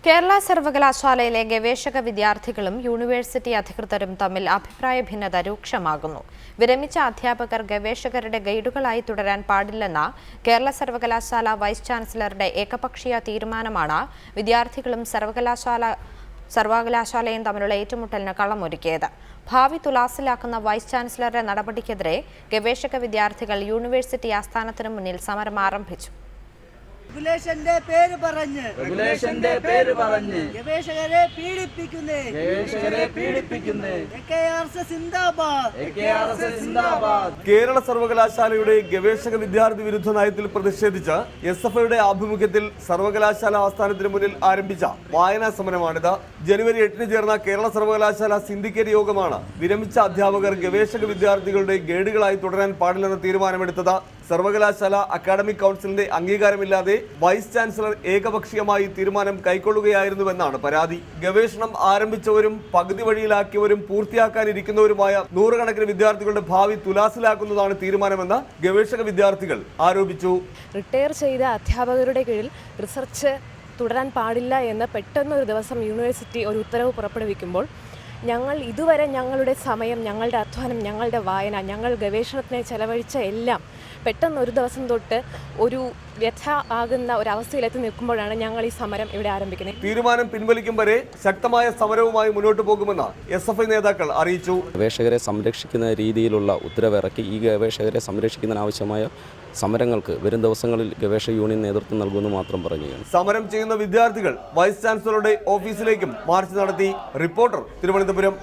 കേരള സർവകലാശാലയിലെ ഗവേഷക വിദ്യാർത്ഥികളും യൂണിവേഴ്സിറ്റി അധികൃതരും തമ്മിൽ അഭിപ്രായ ഭിന്നത രൂക്ഷമാകുന്നു. വിരമിച്ച അധ്യാപകർ ഗവേഷകരുടെ ഗൈഡുകളായി തുടരാൻ പാടില്ലെന്ന കേരള സർവകലാശാല വൈസ് ചാൻസലറുടെ ഏകപക്ഷീയ തീരുമാനമാണ് വിദ്യാർത്ഥികളും സർവകലാശാലയും തമ്മിലുള്ള ഏറ്റുമുട്ടലിന് കളമൊരുക്കിയത്. ഭാവി തുലാസിലാക്കുന്ന വൈസ് ചാൻസലറുടെ നടപടിക്കെതിരെ ഗവേഷക വിദ്യാർത്ഥികൾ യൂണിവേഴ്സിറ്റി ആസ്ഥാനത്തിന് മുന്നിൽ സമരം ആരംഭിച്ചു. റെഗുലേഷന്റെ പേര് പറഞ്ഞ് ഗവേഷകരെ പീഡിപ്പിക്കുന്നേ. കേരള സർവകലാശാലയുടെ ഗവേഷക വിദ്യാർത്ഥി വിരുദ്ധ നയത്തിൽ പ്രതിഷേധിച്ച് SFIയുടെ ആഭിമുഖ്യത്തിൽ സർവകലാശാല ആസ്ഥാനത്തിന് മുന്നിൽ ആരംഭിച്ച വായനാ സമരമാണിത്. ജനുവരി 8-ന് ചേർന്ന കേരള സർവകലാശാല സിൻഡിക്കേറ്റ് യോഗമാണ് വിരമിച്ച അധ്യാപകർ ഗവേഷക വിദ്യാർത്ഥികളുടെ ഗൈഡുകളായി തുടരാൻ പാടില്ലെന്ന തീരുമാനമെടുത്തത്. സർവകലാശാല അക്കാഡമിക് കൗൺസിലിന്റെ അംഗീകാരമില്ലാതെ വൈസ് ചാൻസലർ ഏകപക്ഷീയമായി തീരുമാനം കൈക്കൊള്ളുകയായിരുന്നുവെന്നാണ് പരാതി. ഗവേഷണം ആരംഭിച്ചവരും പകുതി വഴിയിലാക്കിയവരും പൂർത്തിയാക്കാനിരിക്കുന്നവരുമായ നൂറുകണക്കിന് വിദ്യാർത്ഥികളുടെ ഭാവി തുലാസിലാക്കുന്നതാണ് തീരുമാനമെന്ന് ഗവേഷക വിദ്യാർത്ഥികൾ ആരോപിച്ചു. റിട്ടയർ ചെയ്ത അധ്യാപകരുടെ കീഴിൽ റിസർച്ച് തുടരാൻ പാടില്ല എന്ന് പെട്ടെന്നൊരു ദിവസം യൂണിവേഴ്സിറ്റി ഒരു ഉത്തരവ് പുറപ്പെടുവിക്കുമ്പോൾ ഞങ്ങൾ ഇതുവരെ ഞങ്ങളുടെ സമയം, ഞങ്ങളുടെ അധ്വാനം, ഞങ്ങളുടെ വായന, ഞങ്ങൾ ഗവേഷണത്തിനായി ചെലവഴിച്ച എല്ലാം പെട്ടെന്നൊരു ദിവസം തൊട്ട് ഒരു വ്യഥ ആകുന്ന ഒരവസ്ഥയിലെത്തി നിൽക്കുമ്പോഴാണ് ഞങ്ങൾ ഈ സമരം ഇവിടെ ആരംഭിക്കുന്നത്. തീരുമാനം പിൻവലിക്കും വരെ ശക്തമായ സമരവുമായി മുന്നോട്ട് പോകുമെന്ന് SFI നേതാക്കൾ അറിയിച്ചു. ഗവേഷകരെ സംരക്ഷിക്കുന്ന രീതിയിലുള്ള ഉത്തരവിറക്കി ഈ ഗവേഷകരെ സംരക്ഷിക്കുന്നതിനാവശ്യമായ സമരങ്ങൾക്ക് വരും ദിവസങ്ങളിൽ ഗവേഷക യൂണിയൻ നേതൃത്വം നൽകുമെന്ന് മാത്രം പറയുകയാണ്. സമരം ചെയ്യുന്ന വിദ്യാർത്ഥികൾ വൈസ് ചാൻസലറുടെ ഓഫീസിലേക്കും മാർച്ച് നടത്തി. റിപ്പോർട്ടർ, തിരുവനന്തപുരം.